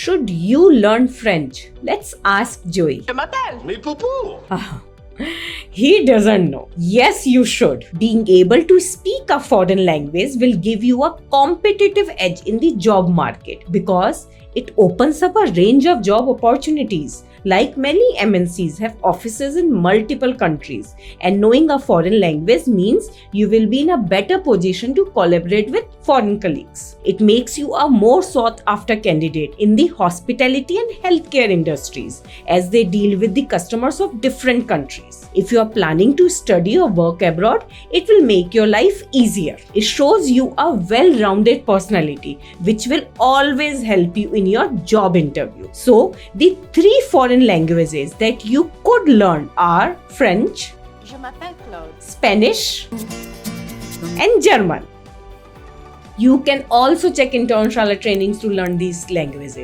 should you learn French? Let's ask Joey. Je m'appelle. Mais Poupou! He doesn't know. Yes, you should. Being able to speak a foreign language will give you a competitive edge in the job market because it opens up a range of job opportunities. Like many MNCs have offices in multiple countries, and knowing a foreign language means you will be in a better position to collaborate with foreign colleagues. It makes you a more sought after candidate in the hospitality and healthcare industries as they deal with the customers of different countries. If you are planning to study or work abroad, it will make your life easier. It shows you a well-rounded personality, which will always help you in your job interview. So, the 3 foreign languages that you could learn are French, Je m'appelle Claude. Spanish, and German. You can also check Internshala trainings to learn these languages.